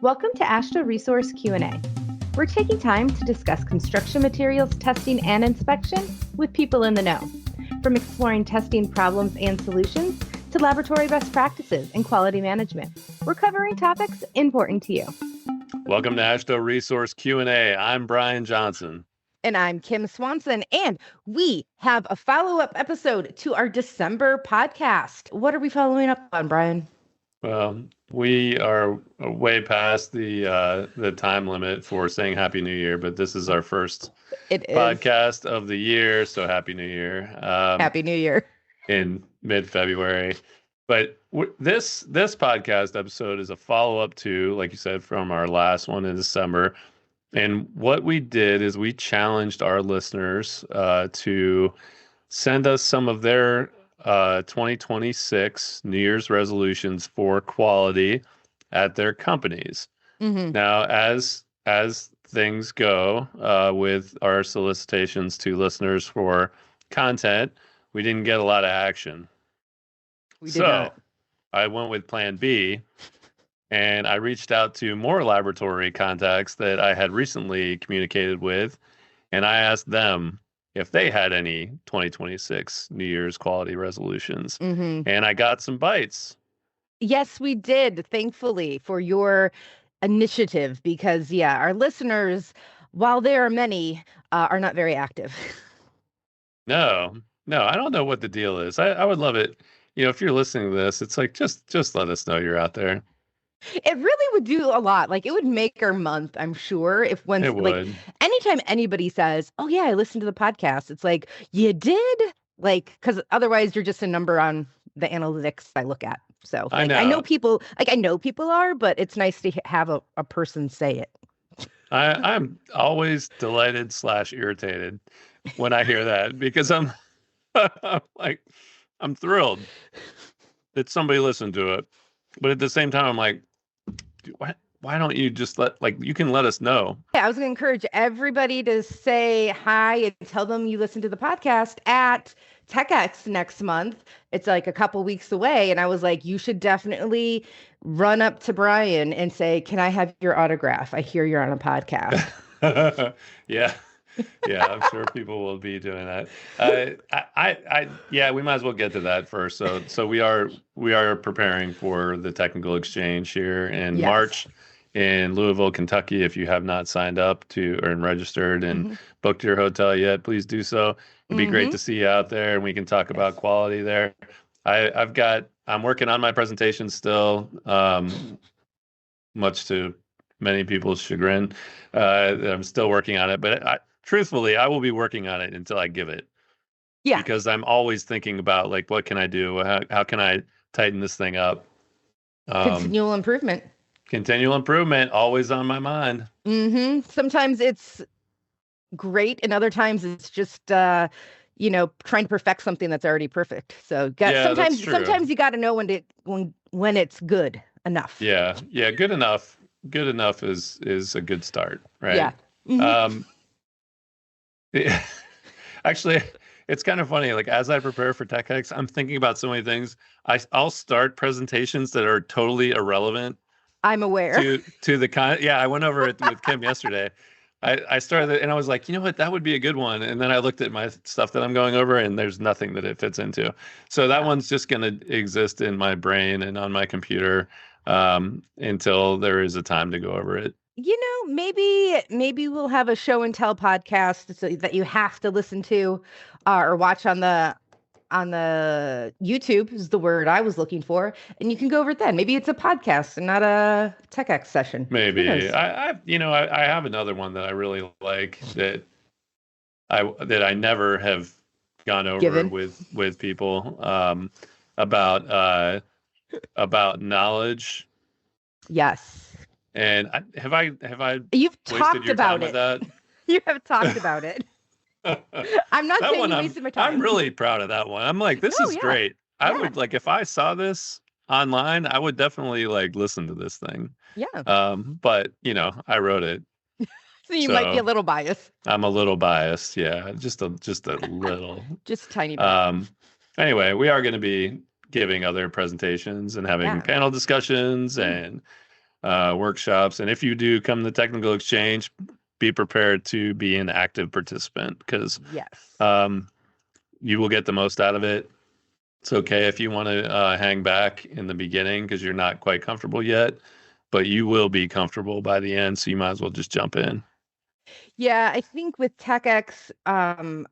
Welcome to AASHTO Resource Q&A. We're taking time to discuss construction materials testing and inspection with people in the know. From exploring testing problems and solutions to laboratory best practices and quality management, we're covering topics important to you. Welcome to AASHTO Resource Q&A. I'm Brian Johnson. And I'm Kim Swanson, and we have a follow-up episode to our December podcast. What are we following up on, Brian? Well, we are way past the time limit for saying Happy New Year, but this is our first podcast of the year, so Happy New Year. Happy New Year. In mid-February. But this podcast episode is a follow-up to, like you said, from our last one in December. And what we did is we challenged our listeners to send us some of their 2026 New Year's resolutions for quality at their companies. Mm-hmm. Now, as things go with our solicitations to listeners for content, we didn't get a lot of action. So I went with plan B. And I reached out to more laboratory contacts that I had recently communicated with, and I asked them if they had any 2026 New Year's quality resolutions. Mm-hmm. And I got some bites. Yes, we did, thankfully, for your initiative, because, our listeners, while there are many, are not very active. No, I don't know what the deal is. I would love it. If you're listening to this, it's like, just let us know you're out there. It really would do a lot. Like, it would make our month, I'm sure, if once, like, anytime anybody says, "Oh yeah, I listened to the podcast," it's like, you did? Like, because otherwise you're just a number on the analytics I look at. So I know people are, but it's nice to have a person say it. I'm always delighted / irritated when I hear that, because I'm I'm thrilled that somebody listened to it. But at the same time, I'm like, why don't you just you can let us know? Yeah, I was going to encourage everybody to say hi and tell them you listen to the podcast at TechX next month. It's like a couple weeks away. And I was like, you should definitely run up to Brian and say, "Can I have your autograph? I hear you're on a podcast." Yeah. Yeah, I'm sure people will be doing that. We might as well get to that first. So we are preparing for the technical exchange here in March in Louisville, Kentucky. If you have not signed up and registered and booked your hotel yet, please do so. It'd be great to see you out there, and we can talk about quality there. I'm working on my presentation still, much to many people's chagrin. I'm still working on it, but truthfully, I will be working on it until I give it. Yeah. Because I'm always thinking about, what can I do? How can I tighten this thing up? Continual improvement. Continual improvement, always on my mind. Mm-hmm. Sometimes it's great, and other times it's just, trying to perfect something that's already perfect. So sometimes you got to know when it's good enough. Yeah. Good enough. Good enough is a good start, right? Yeah. Mm-hmm. Actually, it's kind of funny. As I prepare for TechX, I'm thinking about so many things. I'll start presentations that are totally irrelevant. I'm aware. To the I went over it with Kim yesterday. I started and I was like, you know what, that would be a good one. And then I looked at my stuff that I'm going over, and there's nothing that it fits into. So that one's just going to exist in my brain and on my computer until there is a time to go over it. Maybe we'll have a show and tell podcast so that you have to listen to or watch on the YouTube is the word I was looking for, and you can go over it then. Maybe it's a podcast and not a TechX session. Maybe I have another one that I really like that I never have gone over with people about knowledge. Yes. And have I You've wasted talked your about time with that? You have talked about it. I'm not saying you wasted my time. I'm really proud of that one. I'm like, this is great. I would if I saw this online, I would definitely listen to this thing. Yeah. But I wrote it. So you might be a little biased. I'm a little biased. Yeah. Just a little. Just tiny bit. Anyway, we are going to be giving other presentations and having panel discussions and workshops. And if you do come to the technical exchange, be prepared to be an active participant, because Yes. You will get the most out of it. It's okay if you want to hang back in the beginning because you're not quite comfortable yet, but you will be comfortable by the end. So you might as well just jump in. Yeah, I think with TechX,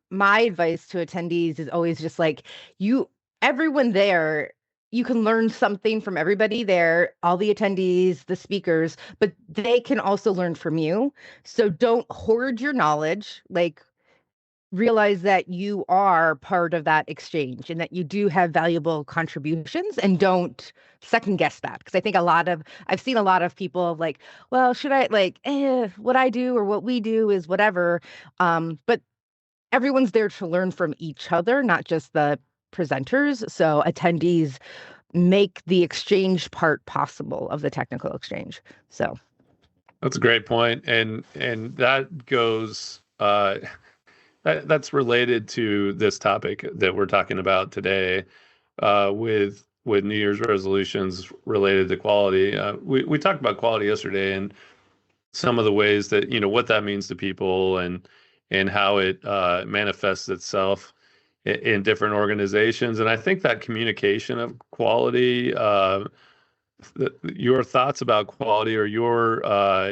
my advice to attendees is always just like everyone there, you can learn something from everybody there, all the attendees, the speakers, but they can also learn from you. So don't hoard your knowledge. Like, realize that you are part of that exchange and that you do have valuable contributions, and don't second guess that. Because I think I've seen a lot of people like, well, should I like, what I do or what we do is whatever. But everyone's there to learn from each other, not just the presenters. So attendees make the exchange part possible of the technical exchange. So that's a great point. And that goes, that's related to this topic that we're talking about today, with New Year's resolutions related to quality. We talked about quality yesterday and some of the ways that, what that means to people, and how it manifests itself in different organizations. And I think that communication of quality, your thoughts about quality, or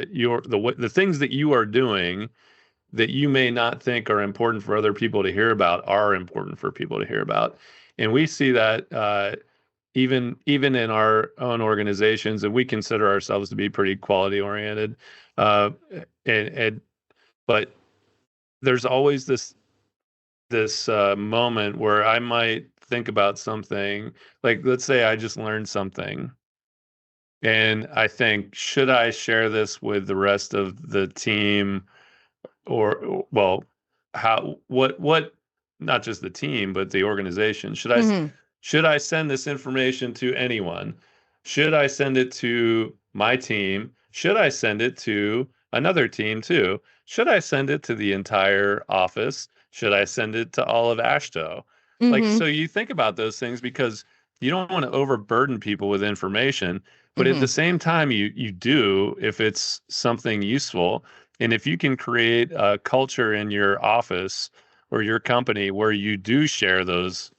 the things that you are doing that you may not think are important for other people to hear about, are important for people to hear about. And we see that even in our own organizations, and we consider ourselves to be pretty quality oriented. Uh, and but there's always this moment where I might think about something, like, let's say I just learned something, and I think, should I share this with the rest of the team? Or, well, what not just the team but the organization? Should I send this information to anyone? Should I send it to my team? Should I send it to another team too? Should I send it to the entire office? Should I send it to all of Ashto? Like, so you think about those things, because you don't want to overburden people with information, but at the same time, you do, if it's something useful. And if you can create a culture in your office or your company where you do share those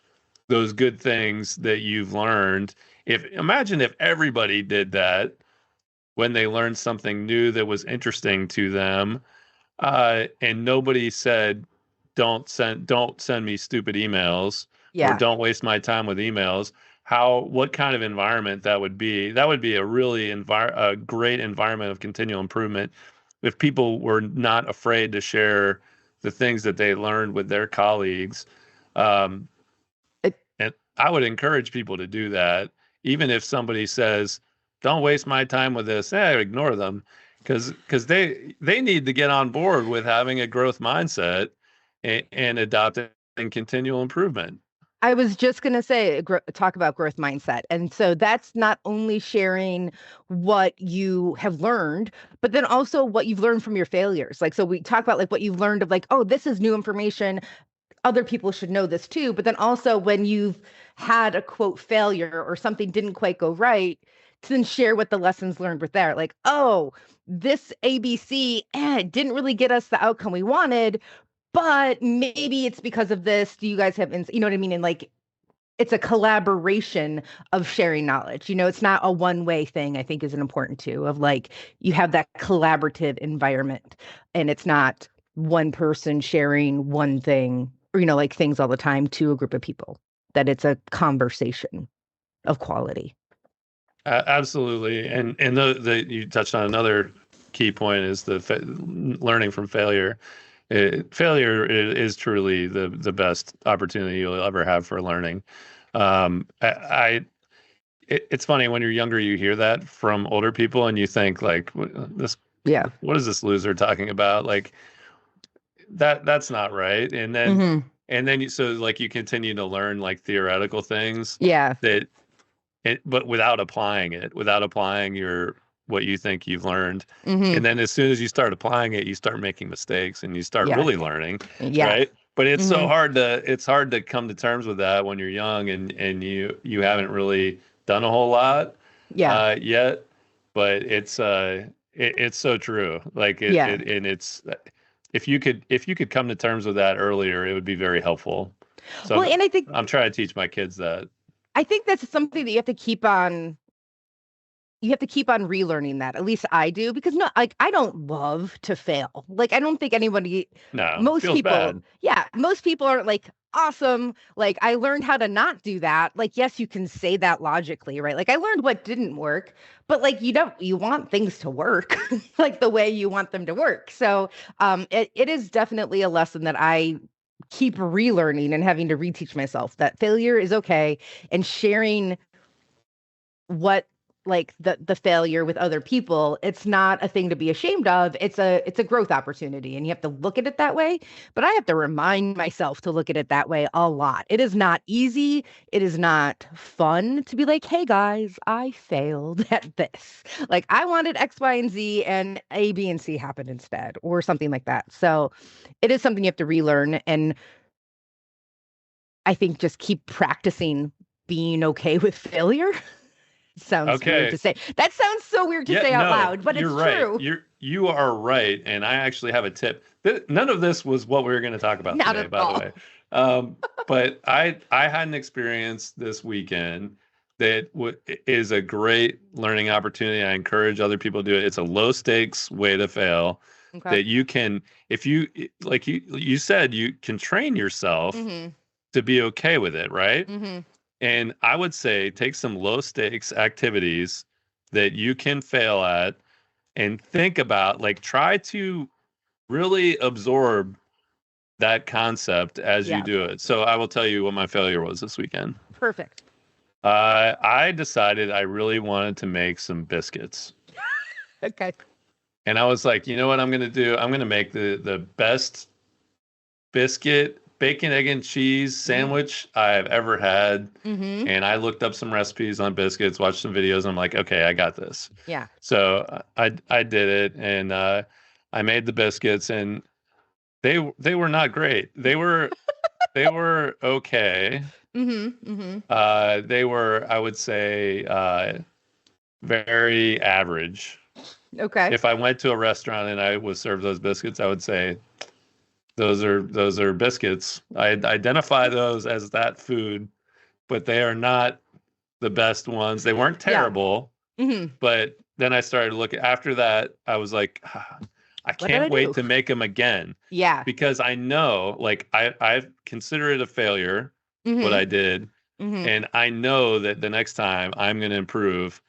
good things that you've learned, imagine if everybody did that when they learned something new that was interesting to them, and nobody said, don't send me stupid emails, or don't waste my time with emails. What kind of environment that would be? That would be a really a great environment of continual improvement, if people were not afraid to share the things that they learned with their colleagues. And I would encourage people to do that, even if somebody says, don't waste my time with this, ignore them, because they need to get on board with having a growth mindset, and adopting continual improvement. I was just going to say, talk about growth mindset. And so that's not only sharing what you have learned, but then also what you've learned from your failures. Like, so we talk about like what you've learned of like, oh, this is new information, other people should know this too. But then also when you've had a quote failure or something didn't quite go right, to then share what the lessons learned were there. Like, oh, this ABC didn't really get us the outcome we wanted, but maybe it's because of this. Do you guys have, you know what I mean? And like, it's a collaboration of sharing knowledge. It's not a one-way thing, I think is an important too, of like, you have that collaborative environment, and it's not one person sharing one thing, or, like things all the time to a group of people, that it's a conversation of quality. Absolutely. And you touched on another key point, is learning from failure. Failure is truly the best opportunity you'll ever have for learning. It's funny, when you're younger, you hear that from older people, and you think like, what is this loser talking about? Like, that's not right. And then so like, you continue to learn like theoretical things, but without applying what you think you've learned. And then as soon as you start applying it, you start making mistakes, and you start really learning. Right. But it's so hard to come to terms with that when you're young, and you haven't really done a whole lot yet. but it's so true. Like Yeah. and it's if you could come to terms with that earlier, it would be very helpful. So Well, and I'm trying to teach my kids that. I think that's something that you have to keep on relearning that. At least I do, because no, like I don't love to fail. Like I don't think anybody, No, most feels people, bad. yeah, most people are like, awesome. Like I learned how to not do that. Like, yes, you can say that logically, right? Like I learned what didn't work, but like you want things to work like the way you want them to work. So it is definitely a lesson that I keep relearning and having to reteach myself that failure is okay, and sharing what like the failure with other people, it's not a thing to be ashamed of. It's a growth opportunity, and you have to look at it that way. But I have to remind myself to look at it that way a lot. It is not easy. It is not fun to be like, hey guys, I failed at this. Like I wanted X, Y, and Z, and A, B, and C happened instead, or something like that. So it is something you have to relearn. And I think just keep practicing being okay with failure. Sounds weird Okay. to say. That sounds so weird to say out No, loud, but it's you're right. true. You are right, and I actually have a tip. None of this was what we were going to talk about Not today, at by the all. way. But I had an experience this weekend that is a great learning opportunity. I encourage other people to do it. It's a low stakes way to fail Okay. that you can, if you like you said, you can train yourself Mm-hmm. to be okay with it, right? Mm-hmm. And I would say take some low stakes activities that you can fail at and think about, like, try to really absorb that concept as you Yeah. do it. So I will tell you what my failure was this weekend. Perfect. I decided I really wanted to make some biscuits. Okay. And I was like, you know what I'm going to do? I'm going to make the best biscuit, bacon, egg, and cheese Mm-hmm. sandwich I've ever had. Mm-hmm. And I looked up some recipes on biscuits, watched some videos, and I'm like, okay, I got this. Yeah. So I did it, and I made the biscuits, and they were not great. They were okay. Mm-hmm. Mm-hmm. They were, I would say, very average. Okay. If I went to a restaurant and I was served those biscuits, I would say those are biscuits. I identify those as that food, but they are not the best ones. They weren't Yeah. terrible, Mm-hmm. but then I started looking after that. I was like, I What did can't I wait do? to make them again Yeah. because I know, like, I consider it a failure what Mm-hmm. I did, Mm-hmm. and I know that the next time I'm going to improve,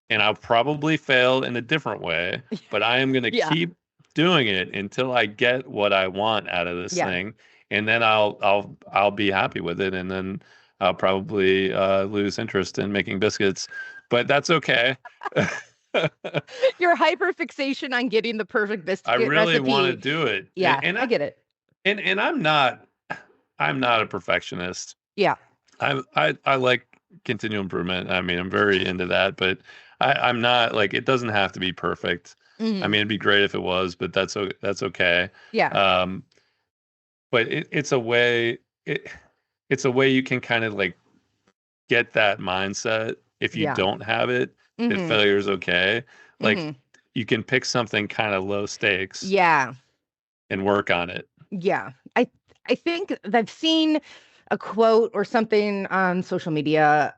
and I'll probably fail in a different way, but I am going to Yeah. keep doing it until I get what I want out of this Yeah. thing, and then I'll be happy with it, and then I'll probably lose interest in making biscuits, but that's okay. Your hyper fixation on getting the perfect I biscuit really want to recipe. do it, Yeah, I get it. and I'm not a perfectionist. Yeah. I like continual improvement. I mean, I'm very into that, but I'm not like it doesn't have to be perfect. I Mm-hmm. mean, it'd be great if it was, but that's okay. Yeah. Um, but it it's a way you can kind of like get that mindset if you Yeah. don't have it, that Mm-hmm. failure is okay. Like Mm-hmm. you can pick something kind of low stakes Yeah. and work on it. Yeah. I think that I've seen a quote or something on social media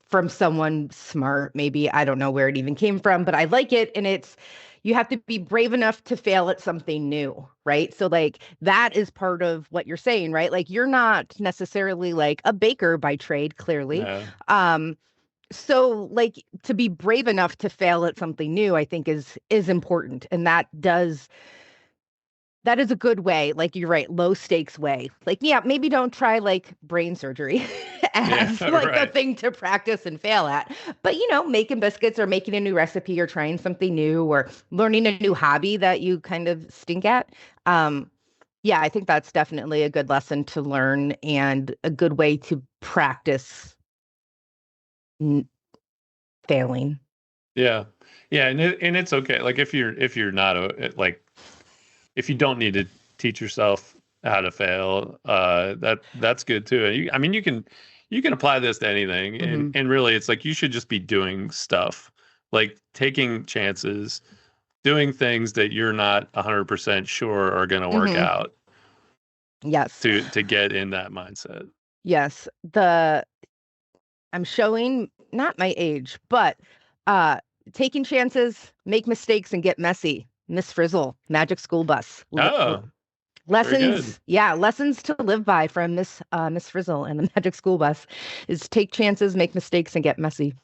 from someone smart, maybe. I don't know where it even came from, but I like it. And it's, you have to be brave enough to fail at something new, right? So, like, that is part of what you're saying, right? Like, you're not necessarily like a baker by trade, clearly. No. Um, so like to be brave enough to fail at something new, I think is important. And that is a good way. Like you're right, low stakes way. Like, yeah, maybe don't try like brain surgery Yeah, as like a right. thing to practice and fail at. But making biscuits or making a new recipe or trying something new or learning a new hobby that you kind of stink at. Um, yeah, I think that's definitely a good lesson to learn and a good way to practice n- failing. Yeah. Yeah, and it's okay. Like if you're not like if you don't need to teach yourself how to fail, that's good too. I mean, you can apply this to anything, Hmm. and really, it's like you should just be doing stuff. like taking chances, doing things that you're not 100% sure are going to work out. Yes. To get in that mindset. Yes. I'm showing not my age, but taking chances, make mistakes, and get messy. Miss Frizzle, Magic School Bus. Lessons, lessons to live by from Miss Frizzle and the Magic School Bus is take chances, make mistakes, and get messy.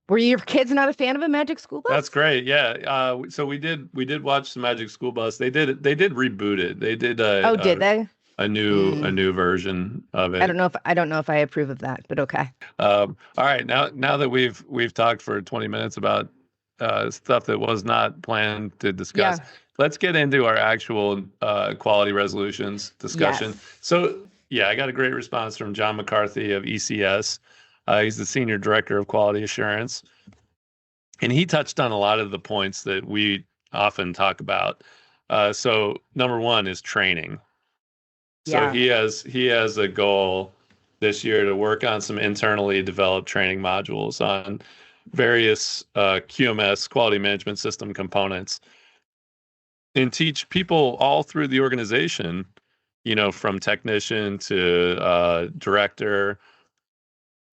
Were your kids not a fan of a Magic School Bus? That's great. Yeah. So we did watch the Magic School Bus. They did reboot it. They did did they? A new version of it. I don't know if I approve of that, but okay. All right. Now that we've talked for 20 minutes about stuff that was not planned to discuss, let's get into our actual quality resolutions discussion. Yes. So I got a great response from John McCarthy of ECS. He's the Senior Director of Quality Assurance. And he touched on a lot of the points that we often talk about. So number one is training. So he has a goal this year to work on some internally developed training modules on various QMS, quality management system components, and teach people all through the organization, from technician to director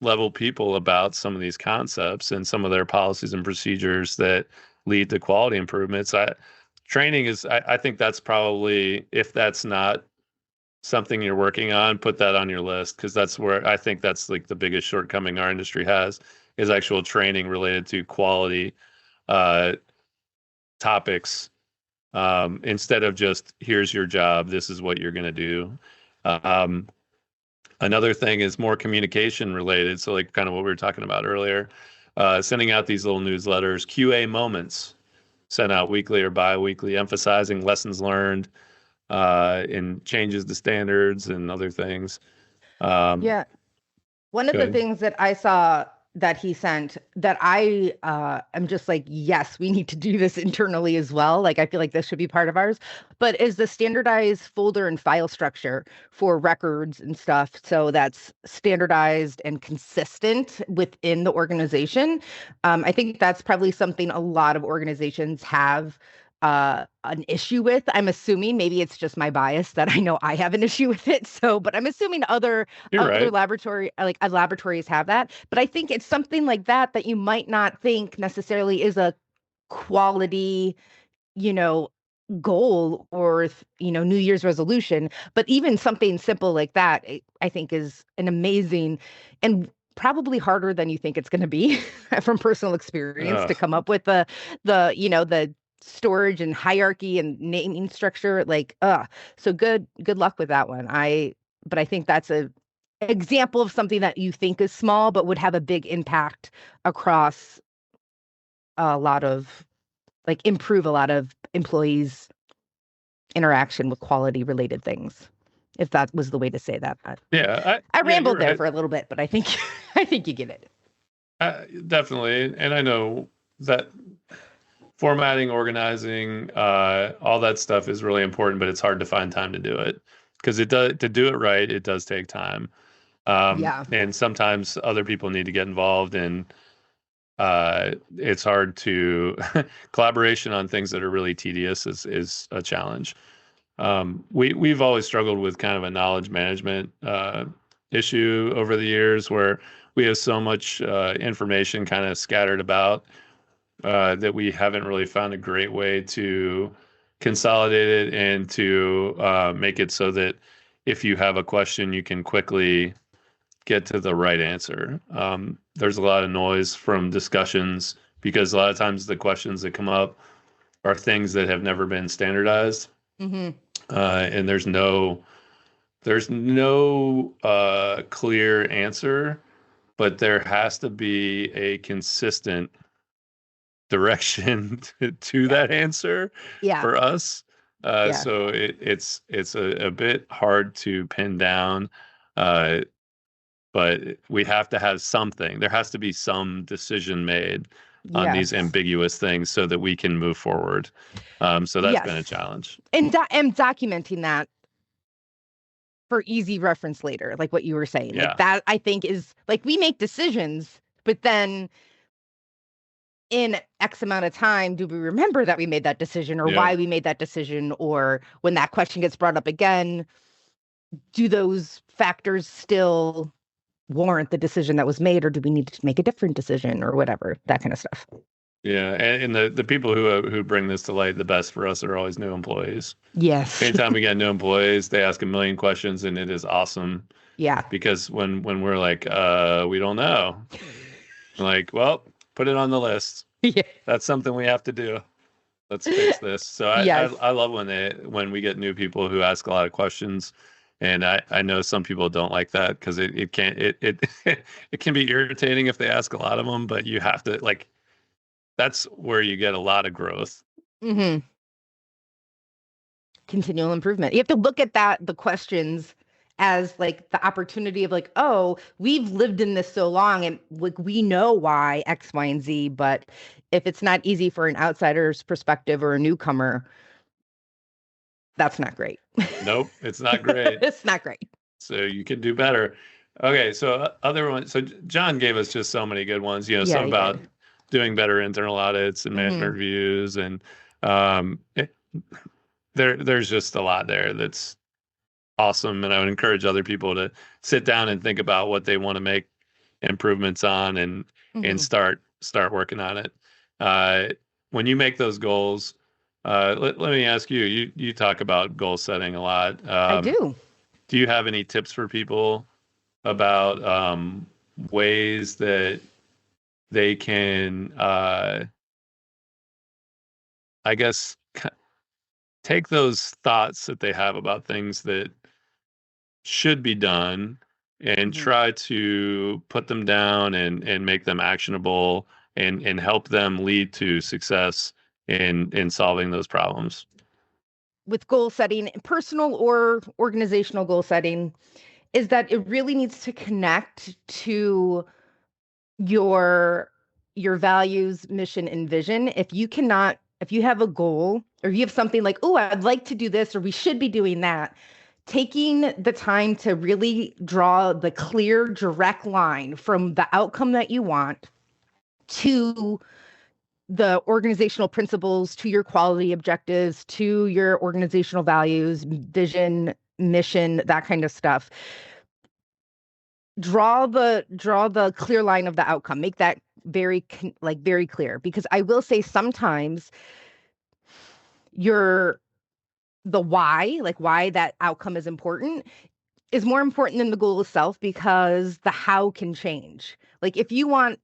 level people about some of these concepts and some of their policies and procedures that lead to quality improvements. Training is, I think that's probably, if that's not something you're working on, put that on your list, because that's where I think that's like the biggest shortcoming our industry has, is actual training related to quality topics, instead of just, here's your job, this is what you're going to do. Another thing is more communication related. So like kind of what we were talking about earlier, sending out these little newsletters, QA moments sent out weekly or bi-weekly, emphasizing lessons learned, and changes to standards and other things. One of the things that I saw that he sent that I am just like, yes, we need to do this internally as well. Like, I feel like this should be part of ours, but is the standardized folder and file structure for records and stuff. So that's standardized and consistent within the organization. I think that's probably something a lot of organizations have an issue with. I'm assuming, maybe it's just my bias that I know I have an issue with it. So, but I'm assuming other laboratories have that. But I think it's something like that you might not think necessarily is a quality, goal or, New Year's resolution. But even something simple like that, I think is an amazing and probably harder than you think it's going to be from personal experience to come up with the storage and hierarchy and naming structure. So good luck with that one. But I think that's a example of something that you think is small but would have a big impact across a lot of, improve a lot of employees' interaction with quality related things, if that was the way to say that. I rambled there for a little bit, but I think you get it. Definitely. And I know that formatting, organizing, all that stuff is really important, but it's hard to find time to do it, because to do it right, it does take time. And sometimes other people need to get involved, and it's hard to collaboration on things that are really tedious is a challenge. We've always struggled with kind of a knowledge management issue over the years, where we have so much information kind of scattered about, that we haven't really found a great way to consolidate it and to make it so that if you have a question, you can quickly get to the right answer. There's a lot of noise from discussions, because a lot of times the questions that come up are things that have never been standardized. And there's no clear answer, but there has to be a consistent direction to that answer for us. So it's a bit hard to pin down, but we have to have something. There has to be some decision made on these ambiguous things so that we can move forward. So that's been a challenge. And documenting that for easy reference later, like what you were saying. Like that, I think, is like, we make decisions, but then in X amount of time, do we remember that we made that decision or why we made that decision? Or when that question gets brought up again, do those factors still warrant the decision that was made, or do we need to make a different decision or whatever, that kind of stuff? Yeah, and the people who bring this to light the best for us are always new employees. Yes. Anytime we get new employees, they ask a million questions, and it is awesome. Yeah. Because when we're like, we don't know, like, well, put it on the list. Yeah. That's something we have to do. Let's fix this. So I love when we get new people who ask a lot of questions. And I know some people don't like that because it can be irritating if they ask a lot of them, but you have to, like, that's where you get a lot of growth. Mm-hmm. Continual improvement. You have to look at the questions as like the opportunity of like, oh, we've lived in this so long and like we know why X, Y, and Z, but if it's not easy for an outsider's perspective or a newcomer, that's not great. Nope, it's not great. It's not great. So you can do better. Okay, so other ones. So John gave us just so many good ones. Some about doing better internal audits and management reviews, and there's just a lot there that's awesome. And I would encourage other people to sit down and think about what they want to make improvements on, and start working on it. When you make those goals, let me ask you. You talk about goal setting a lot. I do. Do you have any tips for people about ways that they can, I guess, take those thoughts that they have about things that should be done and try to put them down and make them actionable and help them lead to success in solving those problems? With goal setting, personal or organizational goal setting, is that it really needs to connect to your values, mission, and vision. If you have a goal or you have something like, oh, I'd like to do this, or we should be doing that, taking the time to really draw the clear, direct line from the outcome that you want to the organizational principles, to your quality objectives, to your organizational values, vision, mission, that kind of stuff. Draw the clear line of the outcome. Make that very clear, because I will say sometimes the why, like why that outcome is important, is more important than the goal itself, because the how can change. Like if you want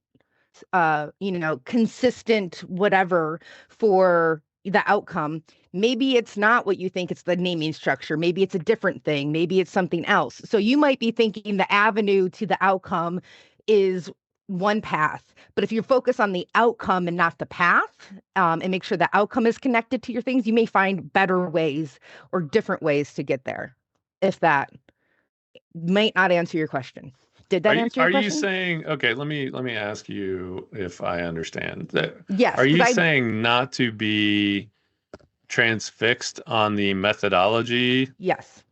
consistent whatever for the outcome, maybe it's not what you think. It's the naming structure. Maybe it's a different thing. Maybe it's something else. So you might be thinking the avenue to the outcome is one path, but if you focus on the outcome and not the path, and make sure the outcome is connected to your things, you may find better ways or different ways to get there. If that might not answer your question. Did that answer your question? Are you saying, okay, let me ask you if I understand that. Yes. Are you saying not to be transfixed on the methodology? Yes.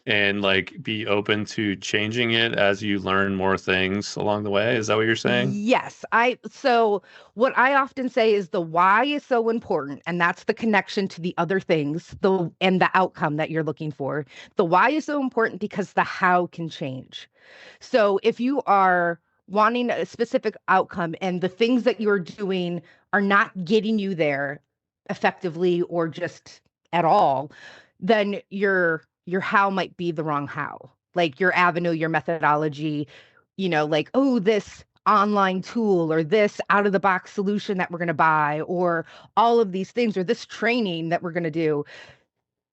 And like be open to changing it as you learn more things along the way? Is that what you're saying? Yes. So what I often say is the why is so important, and that's the connection to the other things, and the outcome that you're looking for. The why is so important because the how can change. So if you are wanting a specific outcome and the things that you're doing are not getting you there effectively or just at all, then your how might be the wrong how. Like your avenue, your methodology, like, oh, this online tool or this out of the box solution that we're going to buy, or all of these things, or this training that we're going to do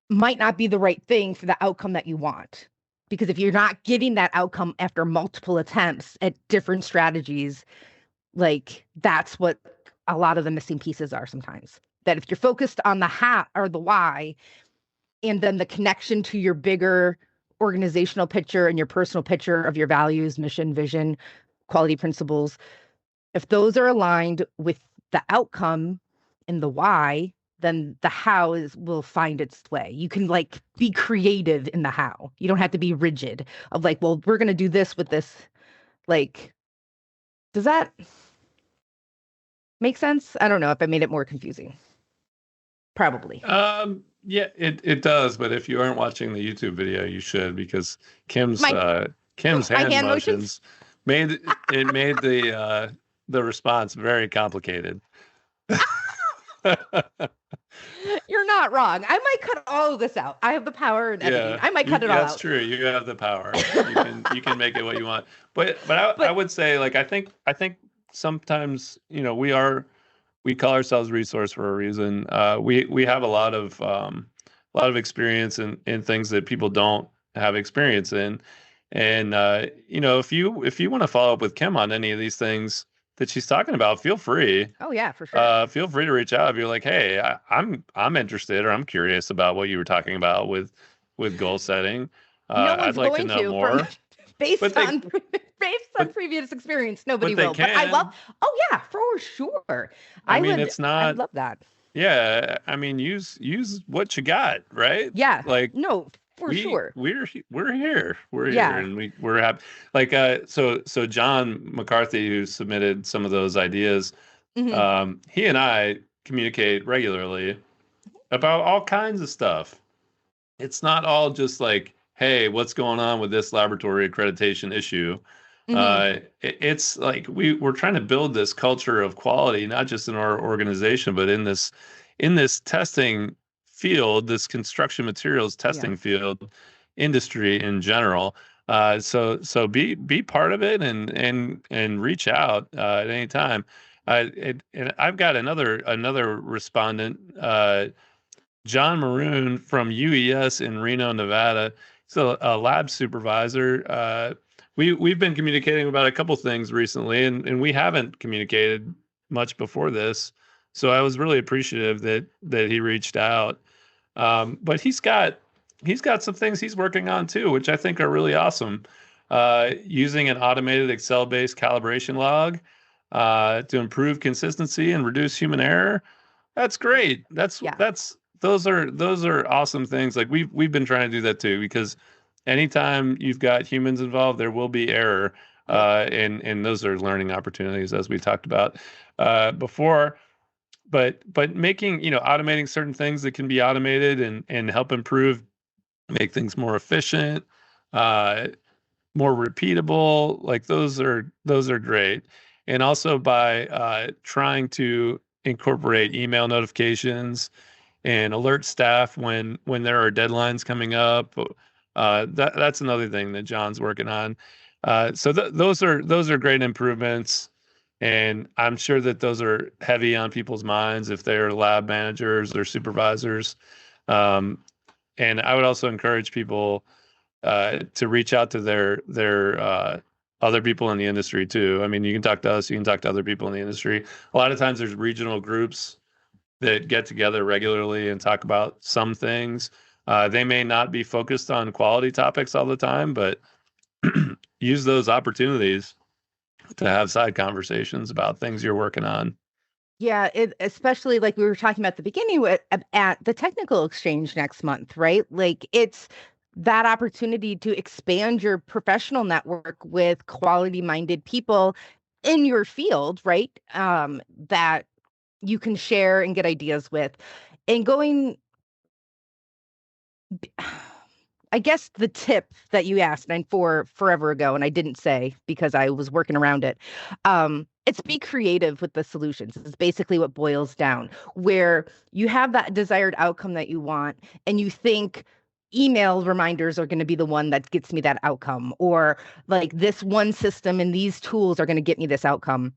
might not be the right thing for the outcome that you want. Because if you're not getting that outcome after multiple attempts at different strategies, like that's what a lot of the missing pieces are sometimes. That if you're focused on the how or the why, and then the connection to your bigger organizational picture and your personal picture of your values, mission, vision, quality principles, if those are aligned with the outcome and the why, then the how will find its way. You can like be creative in the how. You don't have to be rigid of like, well, we're going to do this with this. Like, does that make sense? I don't know if I made it more confusing. Probably. Yeah, it does, but if you aren't watching the YouTube video, you should, because Kim's My Kim's my hand hand motions. motions made the response very complicated. You're not wrong. I might cut all of this out. I have the power in editing. Yeah, I might cut it all that's out. true. You have the power. You can make it what you want. But I But would say, like, I think sometimes, we call ourselves resource for a reason. We have a lot of experience in things that people don't have experience in. And if you want to follow up with Kim on any of these things that she's talking about, feel free. oh yeah, for sure. Feel free to reach out if you're like, hey, I'm interested, or I'm curious about what you were talking about with goal setting. No I'd one's like to going know to from more. based But they on based on but previous experience. Nobody they will. But I love. can. Oh yeah, for sure. I I mean, would. it's I not. would love that. Yeah, I mean, use what you got, right? Yeah. Like, No, for we sure. we're here, Yeah. and we're happy. Like, so John McCarthy, who submitted some of those ideas, Hmm. he and I communicate regularly about all kinds of stuff. It's not all just like, hey, what's going on with this laboratory accreditation issue? Hmm. It's like we're trying to build this culture of quality, not just in our organization, but in this testing field, this construction materials Yeah. testing field, industry in general. So be part of it, and reach out at any time. And I've got another respondent. John Maroon from UES in Reno, Nevada. He's a lab supervisor. We've been communicating about a couple things recently, and we haven't communicated much before this. So I was really appreciative that he reached out. But he's got some things he's working on too, which I think are really awesome. Using an automated Excel-based calibration log to improve consistency and reduce human error. That's great. Yeah. Those are awesome things. Like, we've been trying to do that too, because anytime you've got humans involved, there will be error. Yep. And those are learning opportunities, as we talked about before. But making, automating certain things that can be automated, and help improve, make things more efficient, uh, more repeatable. Like, those are great. And also by trying to incorporate email notifications and alert staff when there are deadlines coming up. That's another thing that John's working on. So those are great improvements, and I'm sure that those are heavy on people's minds if they're lab managers or supervisors. Um, and I would also encourage people to reach out to their other people in the industry too. I mean, you can talk to us, you can talk to other people in the industry. A lot of times there's regional groups that get together regularly and talk about some things. They may not be focused on quality topics all the time, but use those opportunities to have side conversations about things you're working on. Yeah, it especially like we were talking about at the beginning at the technical exchange next month, right? Like it's that opportunity to expand your professional network with quality-minded people in your field, right? That you can share and get ideas with. And going I guess the tip that you asked and for forever ago, and I didn't say because I was working around it. It's be creative with the solutions. It's basically what boils down, where you have that desired outcome that you want, and you think email reminders are going to be the one that gets me that outcome, or like this one system and these tools are going to get me this outcome.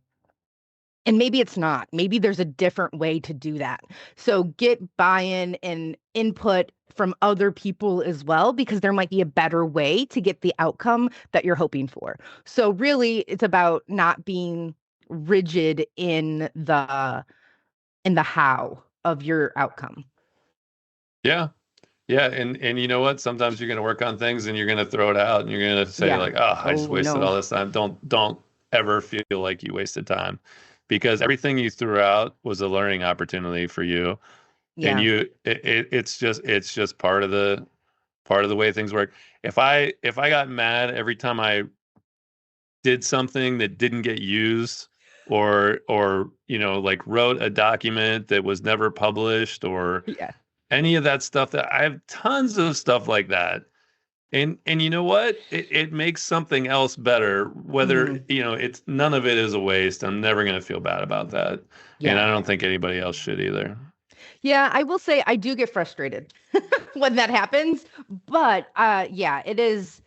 And maybe it's not. Maybe there's a different way to do that. So get buy-in and input from other people as well, because there might be a better way to get the outcome that you're hoping for. So really, it's about not being rigid in the how of your outcome. Yeah. Yeah, and you know what? Sometimes you're going to work on things and you're going to throw it out, and you're going to say Yeah. like, "Oh, I just Oh wasted no. all this time." Don't ever feel like you wasted time, because everything you threw out was a learning opportunity for you, and Yeah. it's just part of the way things work. If I got mad every time I did something that didn't get used, or like wrote a document that was never published, or Yeah. any of that stuff. That I have tons of stuff like that. And you know what? It makes something else better. Whether, it's none of it is a waste. I'm never going to feel bad about that. And Yeah. I don't think anybody else should either. Yeah, I will say I do get frustrated when that happens, but yeah, it is,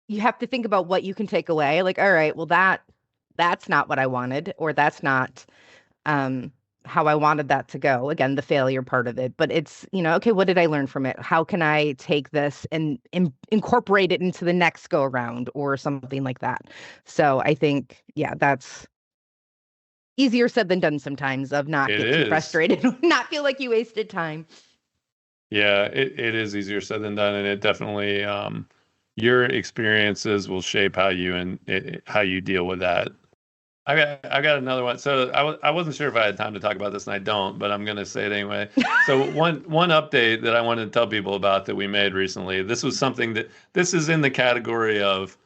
you have to think about what you can take away. Like, all right, well that's not what I wanted, or that's not um how I wanted that to go. Again, the failure part of it, but it's, okay, what did I learn from it? How can I take this and incorporate it into the next go around or something like that? So I think, yeah, that's easier said than done sometimes, of not It get too is. frustrated, not feel like you wasted time. Yeah, it is easier said than done, and it definitely your experiences will shape how you deal with that. I got another one. So I wasn't sure if I had time to talk about this, and I don't, but I'm going to say it anyway. So one update that I wanted to tell people about that we made recently. This was something that this is in the category of,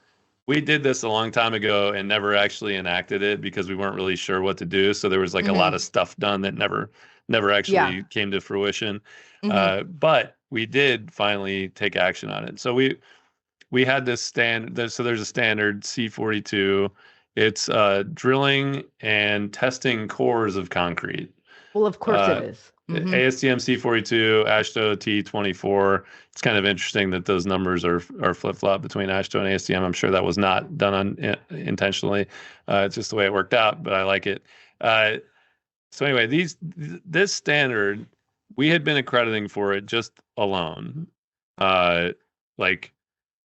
we did this a long time ago and never actually enacted it because we weren't really sure what to do. So there was like a lot Hmm. of stuff done that never Yeah. actually came to fruition. Hmm. But we did finally take action on it. So we had this standard. So there's a standard C42. It's drilling and testing cores of concrete. Well, of course it Uh, is. ASTM C42, AASHTO T24. It's kind of interesting that those numbers are flip-flop between AASHTO and ASTM. I'm sure that was not done intentionally. It's just the way it worked out, but I like it. So anyway, this standard, we had been accrediting for it just alone. Like,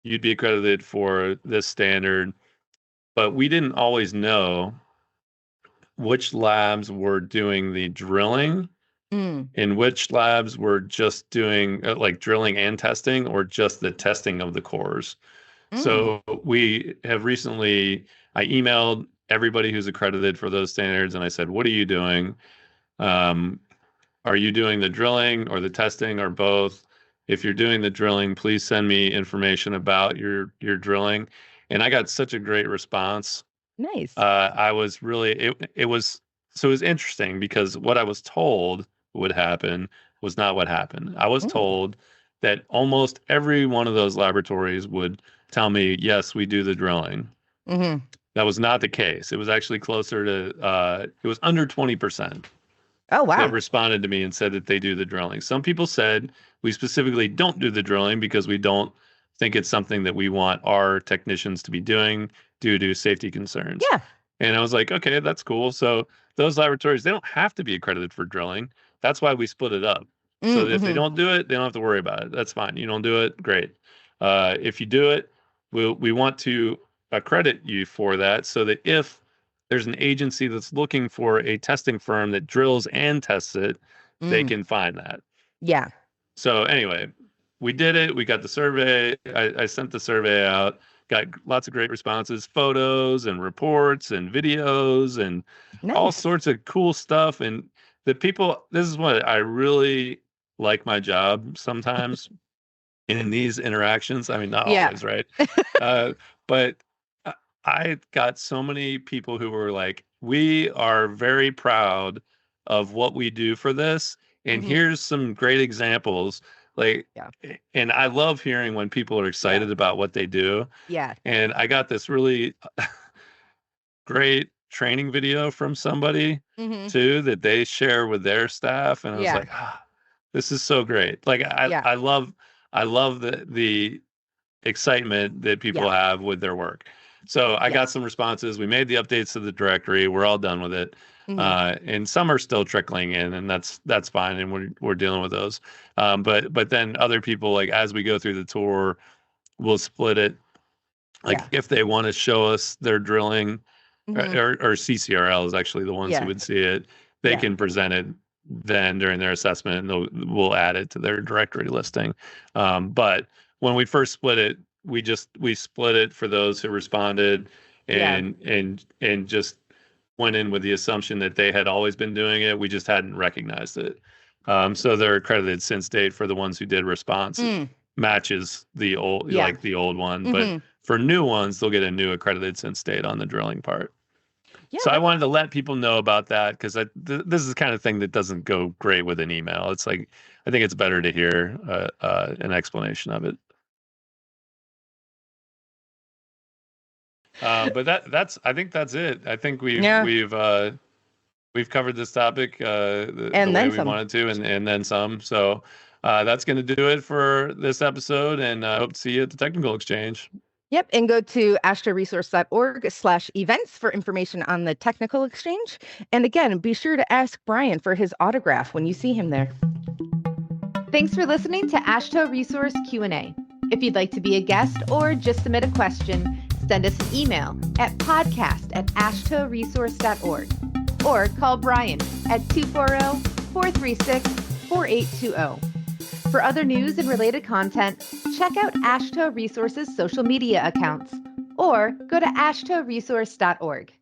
you'd be accredited for this standard, but we didn't always know which labs were doing the drilling Mm. and which labs were just doing like drilling and testing, or just the testing of the cores. Mm. So we have recently, I emailed everybody who's accredited for those standards and I said, what are you doing? Um, are you doing the drilling or the testing or both? If you're doing the drilling, please send me information about your drilling. And I got such a great response. Nice. I was really it was so it was interesting because what I was told would happen was not what happened. I was Mm. told that almost every one of those laboratories would tell me, yes, we do the drilling. Hmm. That was not the case. It was actually closer to it was under 20% Oh, that wow. responded to me and said that they do the drilling. Some people said we specifically don't do the drilling because we don't think it's something that we want our technicians to be doing due to safety concerns. Yeah. And I was like, okay, that's cool. So those laboratories, they don't have to be accredited for drilling. That's why we split it up. So that if they Mm-hmm. don't do it, they don't have to worry about it. That's fine. You don't do it, great. If you do it, we want to accredit you for that so that if there's an agency that's looking for a testing firm that drills and tests it, they Mm. can find that. Yeah. So anyway, we did it. We got the survey. I sent the survey out, got lots of great responses, photos and reports and videos and all Nice. sorts of cool stuff. And the people, this is what I really like my job sometimes in these interactions. I mean, not Yeah. always, right? But I got so many people who were like, we are very proud of what we do for this. And Hmm. here's some great examples. Like, Yeah. and I love hearing when people are Yeah. excited about what they do. Yeah. And I got this really great training video from somebody Hmm. too that they share with their staff. And I was Yeah. like, this is so great. Like Yeah. I love the excitement that Yeah. people have with their work. So I Yeah. got some responses. We made the updates to the directory. We're all done with it. Hmm. And some are still trickling in, and that's fine, and we're dealing with those. But then other people, like as we go through the tour, we'll split it. Like Yeah. if they want to show us their drilling, Hmm. or CCRL is actually the ones who Yeah. would see it. They Yeah. can present it then during their assessment, and we'll add it to their directory listing. But when we first split it, we split it for those who responded, Yeah. and just went in with the assumption that they had always been doing it. We just hadn't recognized it. So their accredited since date for the ones who did response Mm. matches the old, Yeah. like the old one, but Hmm. for new ones, they'll get a new accredited since date on the drilling part. Yeah, So I wanted to let people know about that because this is the kind of thing that doesn't go great with an email. It's like, I think it's better to hear an explanation of it. But I think that's it. I think we've covered this topic the way we wanted to, and then some. So that's going to do it for this episode, and I hope to see you at the Technical Exchange. Yep. And go to ashtoresource.org/events for information on the Technical Exchange. And again, be sure to ask Brian for his autograph when you see him there. Thanks for listening to AASHTO Resource Q&A. If you'd like to be a guest or just submit a question, send us an email at podcast@ashtoresource.org or call Brian at 240-436-4820. For other news and related content, check out AASHTO Resource's social media accounts or go to ashtoresource.org.